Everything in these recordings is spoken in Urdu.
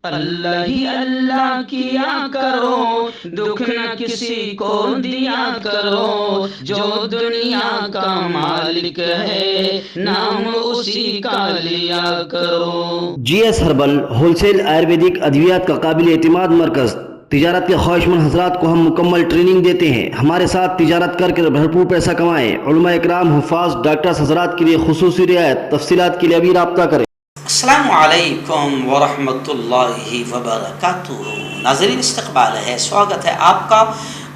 اللہ ہی اللہ کیا کرو، دکھ نہ کسی کو دیا کرو، جو دنیا کا مالک ہے نام اسی کا لیا کرو۔ G S herbal wholesale Ayurvedic ادویات کا قابل اعتماد مرکز۔ تجارت کے خواہشمند حضرات کو ہم مکمل ٹریننگ دیتے ہیں۔ ہمارے ساتھ تجارت کر کے بھرپور پیسہ کمائیں۔ علماء اکرام، حفاظ، ڈاکٹرز حضرات کے لیے خصوصی رعایت۔ تفصیلات کے لیے ابھی رابطہ کریں۔ السلام علیکم ورحمۃ اللہ وبرکاتہ۔ ناظرین، استقبال ہے، سواگت ہے آپ کا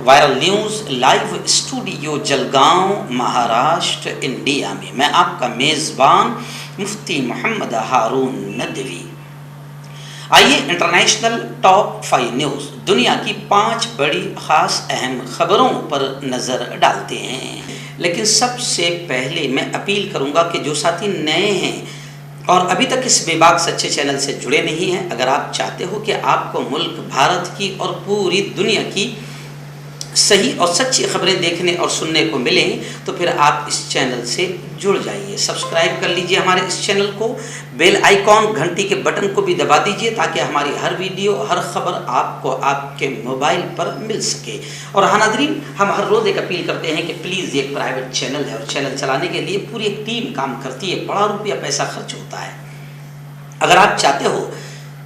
viral news live studio Jalgaon, Maharashtra, India میں۔ میں آپ کا میزبان مفتی محمد ہارون ندوی۔ آئیے انٹرنیشنل ٹاپ 5 نیوز، دنیا کی 5 بڑی خاص اہم خبروں پر نظر ڈالتے ہیں۔ لیکن سب سے پہلے میں اپیل کروں گا کہ جو ساتھی نئے ہیں اور ابھی تک اس بے باک سچے چینل سے جڑے نہیں ہیں، اگر آپ چاہتے ہو کہ آپ کو ملک بھارت کی اور پوری دنیا کی صحیح اور سچی خبریں دیکھنے اور سننے کو ملیں، تو پھر آپ اس چینل سے جڑ جائیے۔ سبسکرائب کر لیجئے ہمارے اس چینل کو، بیل آئیکن گھنٹی کے بٹن کو بھی دبا دیجئے تاکہ ہماری ہر ویڈیو، ہر خبر آپ کو آپ کے موبائل پر مل سکے۔ اور ہاں ناظرین، ہم ہر روز ایک اپیل کرتے ہیں کہ پلیز، یہ ایک پرائیویٹ چینل ہے اور چینل چلانے کے لیے پوری ایک ٹیم کام کرتی ہے، بڑا روپیہ پیسہ خرچ ہوتا ہے۔ اگر آپ چاہتے ہو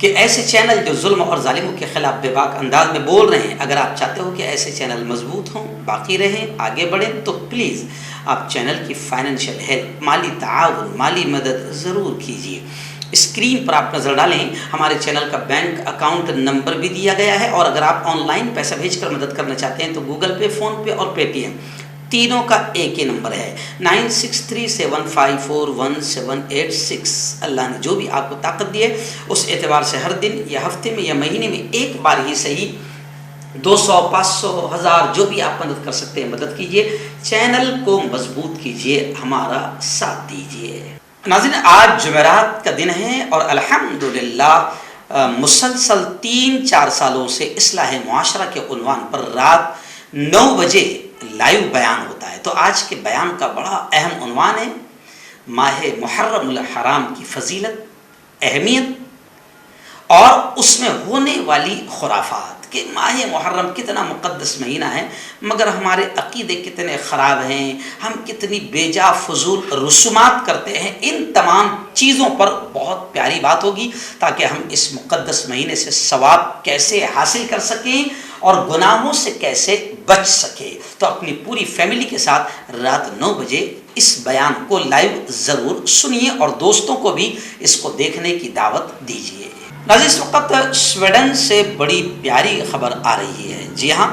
کہ ایسے چینل جو ظلم اور ظالموں کے خلاف بے باک انداز میں بول رہے ہیں، اگر آپ چاہتے ہو کہ ایسے چینل مضبوط ہوں، باقی رہیں، آگے بڑھیں، تو پلیز آپ چینل کی فائنینشیل ہیلپ، مالی تعاون، مالی مدد ضرور کیجیے۔ اسکرین پر آپ نظر ڈالیں، ہمارے چینل کا بینک اکاؤنٹ نمبر بھی دیا گیا ہے، اور اگر آپ آن لائن پیسہ بھیج کر مدد کرنا چاہتے ہیں تو گوگل پے، فون پے اور پے ٹی ایم تینوں کا ایک ہی نمبر ہے، 9637541786۔ اللہ نے جو بھی آپ کو طاقت دی ہے، اس اعتبار سے ہر دن یا ہفتے میں یا مہینے میں ایک بار ہی صحیح 200، 500، 1000 جو بھی آپ مدد کر سکتے ہیں مدد کیجیے، چینل کو مضبوط کیجیے، ہمارا ساتھ دیجیے۔ ناظرین، آج جمعرات کا دن ہے اور الحمدللہ مسلسل 3-4 سالوں سے اصلاح معاشرہ کے عنوان پر رات 9 بجے لائیو بیان ہوتا ہے۔ تو آج کے بیان کا بڑا اہم عنوان ہے ماہ محرم الحرام کی فضیلت، اہمیت اور اس میں ہونے والی خرافات، کہ ماہ محرم کتنا مقدس مہینہ ہے، مگر ہمارے عقیدے کتنے خراب ہیں، ہم کتنی بے جا فضول رسومات کرتے ہیں۔ ان تمام چیزوں پر بہت پیاری بات ہوگی تاکہ ہم اس مقدس مہینے سے ثواب کیسے حاصل کر سکیں اور گناہوں سے کیسے بچ سکے۔ تو اپنی پوری فیملی کے ساتھ رات 9 بجے اس بیان کو لائیو ضرور سنیے اور دوستوں کو بھی اس کو دیکھنے کی دعوت دیجیے۔ ناظرین، اس وقت سویڈن سے بڑی پیاری خبر آ رہی ہے۔ جی ہاں،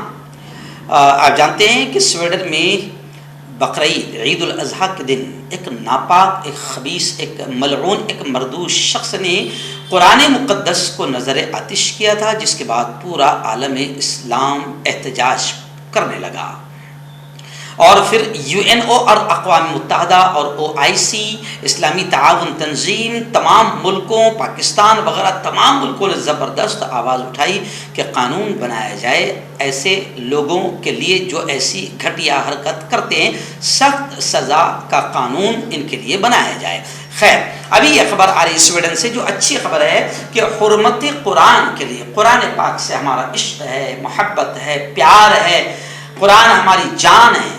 آپ جانتے ہیں کہ سویڈن میں بقرعید، عید الاضحیٰ کے دن ایک ناپاک، ایک خبیث، ایک ملعون، ایک مردود شخص نے قرآن مقدس کو نظر آتش کیا تھا، جس کے بعد پورا عالم اسلام احتجاج کرنے لگا، اور پھر UNO اور اقوام متحدہ اور OIC، اسلامی تعاون تنظیم، تمام ملکوں، پاکستان وغیرہ تمام ملکوں نے زبردست آواز اٹھائی کہ قانون بنایا جائے ایسے لوگوں کے لیے جو ایسی گھٹیا حرکت کرتے ہیں، سخت سزا کا قانون ان کے لیے بنایا جائے۔ خیر، ابھی یہ خبر آ رہی سویڈن سے، جو اچھی خبر ہے کہ حرمت قرآن کے لیے، قرآن پاک سے ہمارا عشق ہے، محبت ہے، پیار ہے، قرآن ہماری جان ہے،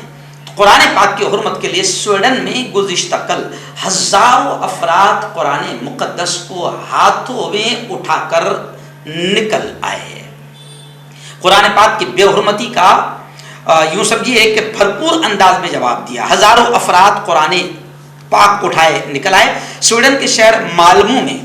قرآن پاک کی حرمت کے لیے سویڈن میں گزشتہ کل ہزاروں افراد قرآن مقدس کو ہاتھوں میں اٹھا کر نکل آئے۔ قرآن پاک کی بے حرمتی کا یوں سمجھیے کہ بھرپور انداز میں جواب دیا۔ ہزاروں افراد قرآن پاک اٹھائے نکل آئے۔ سویڈن کے شہر مالمو میں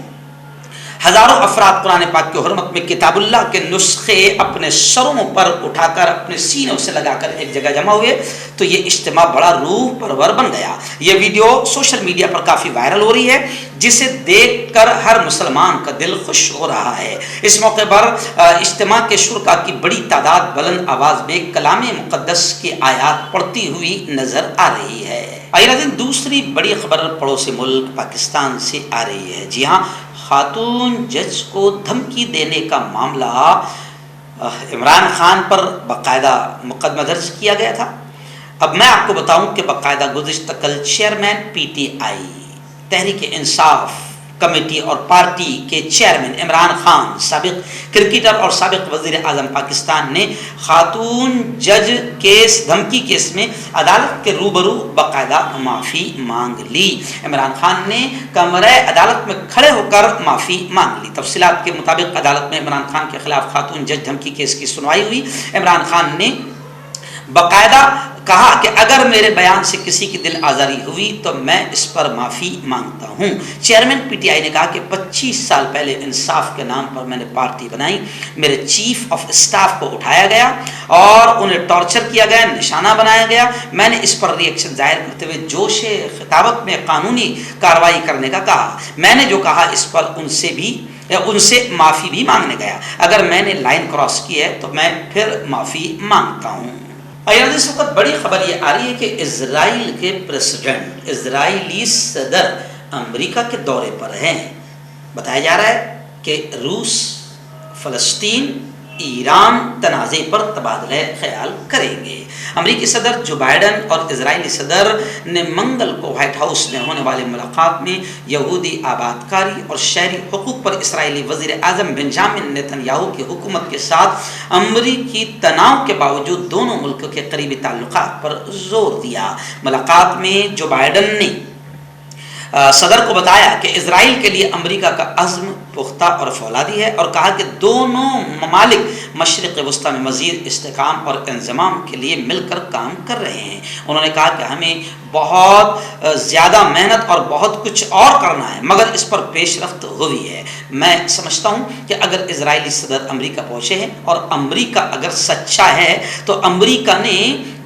ہزاروں افراد قرآن پاک کی حرمت میں کتاب اللہ کے نسخے اپنے سروں پر اٹھا کر، اپنے سینوں سے لگا کر ایک جگہ جمع ہوئے، تو یہ اجتماع بڑا روح پرور بن گیا۔ یہ ویڈیو سوشل میڈیا پر کافی وائرل ہو رہی ہے، جسے دیکھ کر ہر مسلمان کا دل خوش ہو رہا ہے۔ اس موقع پر اجتماع کے شرکاء کی بڑی تعداد بلند آواز میں کلام مقدس کی آیات پڑھتی ہوئی نظر آ رہی ہے۔ آئیے دوسری بڑی خبر پڑوسی ملک پاکستان سے آ رہی ہے۔ جی ہاں، خاتون جج کو دھمکی دینے کا معاملہ عمران خان پر باقاعدہ مقدمہ درج کیا گیا تھا۔ اب میں آپ کو بتاؤں کہ باقاعدہ گزشتہ کل chairman PTI Tehreek Insaf committee اور پارٹی کے چیئرمین عمران خان، سابق کرکٹر اور سابق وزیر اعظم پاکستان نے خاتون جج کیس دھمکی کیس میں عدالت کے روبرو باقاعدہ معافی مانگ لی۔ عمران خان نے کمرہ عدالت میں کھڑے ہو کر معافی مانگ لی۔ تفصیلات کے مطابق عدالت میں عمران خان کے خلاف خاتون جج دھمکی کیس کی سنوائی ہوئی۔ عمران خان نے باقاعدہ کہا کہ اگر میرے بیان سے کسی کی دل آزاری ہوئی تو میں اس پر معافی مانگتا ہوں۔ چیئرمین پی ٹی آئی نے کہا کہ 25 سال پہلے انصاف کے نام پر میں نے پارٹی بنائی، میرے چیف آف اسٹاف کو اٹھایا گیا اور انہیں ٹارچر کیا گیا، نشانہ بنایا گیا۔ میں نے اس پر ری ایکشن ظاہر کرتے ہوئے جوش خطابت میں قانونی کارروائی کرنے کا کہا۔ میں نے جو کہا اس پر ان سے معافی بھی مانگنے گیا۔ اگر میں نے لائن کراس کی ہے تو میں پھر معافی مانگتا ہوں۔ اس وقت بڑی خبر یہ آ رہی ہے کہ اسرائیل کے پریزیڈنٹ، اسرائیلی صدر امریکہ کے دورے پر ہیں۔ بتایا جا رہا ہے کہ روس، فلسطین، ایران تنازع پر تبادلہ خیال کریں گے۔ امریکی صدر جو بائیڈن اور اسرائیلی صدر نے منگل کو وائٹ ہاؤس میں ہونے والے ملاقات میں یہودی آباد کاری اور شہری حقوق پر اسرائیلی وزیر اعظم بنجامن نیتن یاہو کی حکومت کے ساتھ امریکی تناؤ کے باوجود دونوں ملکوں کے قریبی تعلقات پر زور دیا۔ ملاقات میں جو بائیڈن نے صدر کو بتایا کہ اسرائیل کے لیے امریکہ کا عزم پختہ اور فولادی ہے، اور کہا کہ دونوں ممالک مشرق وسطیٰ میں مزید استحکام اور انضمام کے لیے مل کر کام کر رہے ہیں۔ انہوں نے کہا کہ ہمیں بہت زیادہ محنت اور بہت کچھ اور کرنا ہے، مگر اس پر پیش رفت ہوئی ہے۔ میں سمجھتا ہوں کہ اگر اسرائیلی صدر امریکہ پہنچے ہیں اور امریکہ اگر سچا ہے تو امریکہ نے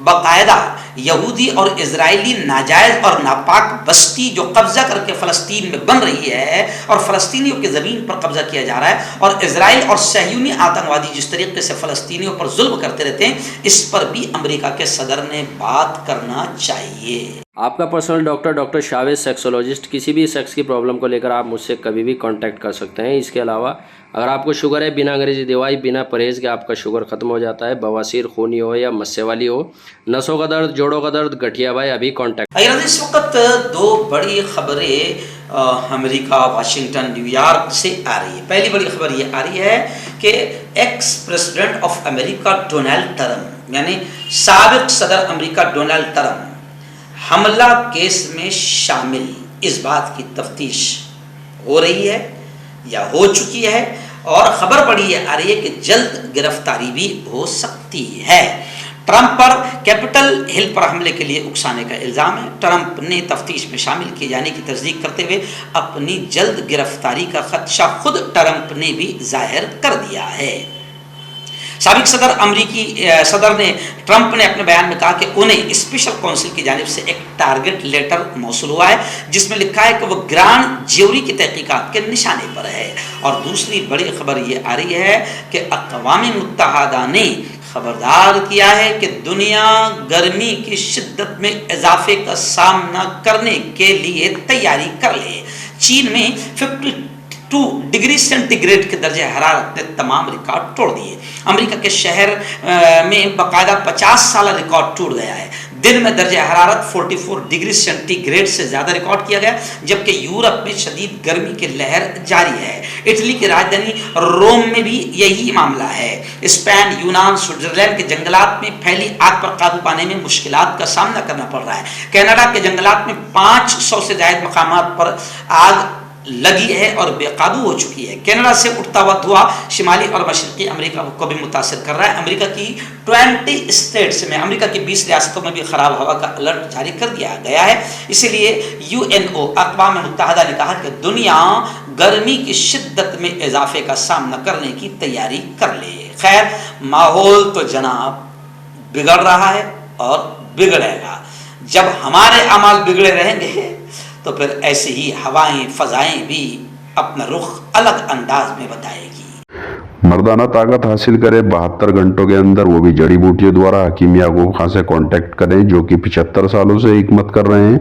باقاعدہ یہودی اور اسرائیلی ناجائز اور ناپاک بستی جو قبضہ کر کے فلسطین میں بن رہی ہے اور فلسطینیوں کی زمین پر قبضہ کیا جا رہا ہے، اور اسرائیل اور صہیونی آتنکوادی جس طریقے سے فلسطینیوں پر ظلم کرتے رہتے ہیں، اس پر بھی امریکہ کے صدر نے بات کرنا چاہیے۔ آپ کا پرسنل ڈاکٹر شاویز سیکسولوجسٹ، کسی بھی سیکس کی پرابلم کو لے کر آپ مجھ سے کبھی بھی کانٹیکٹ کر سکتے ہیں۔ اس کے علاوہ اگر آپ کو شوگر ہے، بنا انگریزی دوائی، بنا پرہیز کے آپ کا شوگر ختم ہو جاتا ہے، بواسیر خونی ہو یا مسے والی ہو، نسوں کا درد، جوڑوں کا درد، گٹھیا بھائی، ابھی کانٹیکٹ۔ اس وقت دو بڑی خبریں امریکہ، واشنگٹن، نیو یارک سے آ رہی ہے۔ پہلی بڑی خبر یہ آ رہی ہے کہ x president of America Donald Trump, یعنی سابق صدر امریکہ ڈونلڈ ٹرمپ حملہ کیس میں شامل، اس بات کی تفتیش ہو رہی ہے یا ہو چکی ہے، اور خبر بڑی یہ آ رہی ہے کہ جلد گرفتاری بھی ہو سکتی ہے۔ ٹرمپ پر کیپٹل ہل پر حملے کے لیے اکسانے کا الزام ہے۔ ٹرمپ نے تفتیش میں شامل کیے جانے کی تصدیق کرتے ہوئے اپنی جلد گرفتاری کا خدشہ خود ٹرمپ نے بھی ظاہر کر دیا ہے۔ سابق صدر نے ٹرمپ نے اپنے بیان میں کہا کہ انہیں اسپیشل کونسل کی جانب سے ایک ٹارگٹ لیٹر موصول ہوا ہے جس میں لکھا ہے کہ وہ گرانڈ جیوری کی تحقیقات کے نشانے پر ہے۔ اور دوسری بڑی خبر یہ آ رہی ہے کہ اقوام متحدہ نے خبردار کیا ہے کہ دنیا گرمی کی شدت میں اضافے کا سامنا کرنے کے لیے تیاری کر لے۔ چین میں 52 ڈگری سینٹی گریڈ کے درجہ حرارت نے تمام ریکارڈ توڑ دیے۔ امریکہ کے شہر میں باقاعدہ 50 سالہ ریکارڈ ٹوٹ گیا ہے۔ دن میں درجہ حرارت 44 ڈگری سینٹی گریڈ سے زیادہ ریکارڈ کیا گیا، جبکہ یورپ میں شدید گرمی کی لہر جاری ہے۔ اٹلی کی راجدھانی روم میں بھی یہی معاملہ ہے۔ اسپین، یونان، سوئٹزرلینڈ کے جنگلات میں پھیلی آگ پر قابو پانے میں مشکلات کا سامنا کرنا پڑ رہا ہے۔ کینیڈا کے جنگلات میں 500 سے زائد مقامات پر آگ لگی ہے اور بے قابو ہو چکی ہے۔ کینیڈا سے اٹھتا ہوا دھواں شمالی اور مشرقی امریکہ کو بھی متاثر کر رہا ہے۔ امریکہ کی 20 اسٹیٹس میں، امریکہ کی 20 ریاستوں میں بھی خراب ہوا کا الرٹ جاری کر دیا گیا ہے۔ اسی لیے UNO اقوام متحدہ نے کہا کہ دنیا گرمی کی شدت میں اضافے کا سامنا کرنے کی تیاری کر لے۔ خیر، ماحول تو جناب بگڑ رہا ہے اور بگڑے گا۔ جب ہمارے اعمال بگڑے رہیں گے تو پھر ایسے ہی ہوائیں، فضائیں بھی اپنا رخ الگ انداز میں بتائے گی۔ مردانہ طاقت حاصل کرے 72 گھنٹوں کے اندر، وہ بھی جڑی بوٹیوں دوارا، حکیم یعقوب خان سے کانٹیکٹ کریں جو کہ 75 سالوں سے حکمت کر رہے ہیں۔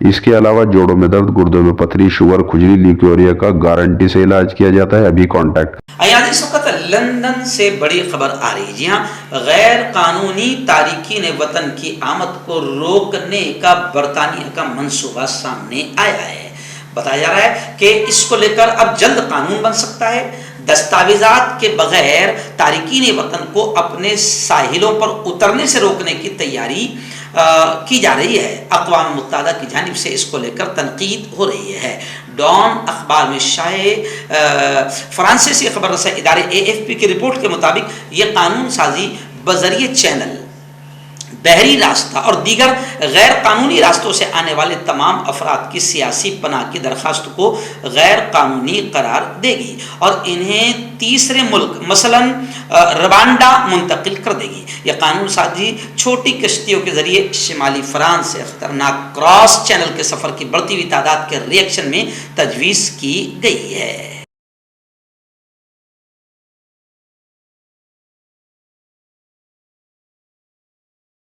اس کے علاوہ جوڑوں میں درد، گردوں میں پتھری، شوگر، کھجلی، لیکوریا کا گارنٹی سے علاج کیا جاتا ہے۔ ابھی کانٹیکٹ۔ اس وقت لندن سے بڑی خبر آ رہی ہے۔ جی ہاں، غیر قانونی تارکین وطن کی آمد کو روکنے کا برطانیہ کا منصوبہ سامنے آیا ہے۔ بتایا جا رہا ہے کہ اس کو لے کر اب جلد قانون بن سکتا ہے. دستاویزات کے بغیر تارکین وطن کو اپنے ساحلوں پر اترنے سے روکنے کی تیاری کی جا رہی ہے. اقوام متحدہ کی جانب سے اس کو لے کر تنقید ہو رہی ہے. ڈان اخبار میں شائع فرانسیسی خبر رساں ادارے AFP کی رپورٹ کے مطابق یہ قانون سازی بذریعہ چینل، بحری راستہ اور دیگر غیر قانونی راستوں سے آنے والے تمام افراد کی سیاسی پناہ کی درخواست کو غیر قانونی قرار دے گی اور انہیں تیسرے ملک مثلا روانڈا منتقل کر دے گی. یہ قانون سازی چھوٹی کشتیوں کے ذریعے شمالی فرانس سے خطرناک کراس چینل کے سفر کی بڑھتی ہوئی تعداد کے ری ایکشن میں تجویز کی گئی ہے.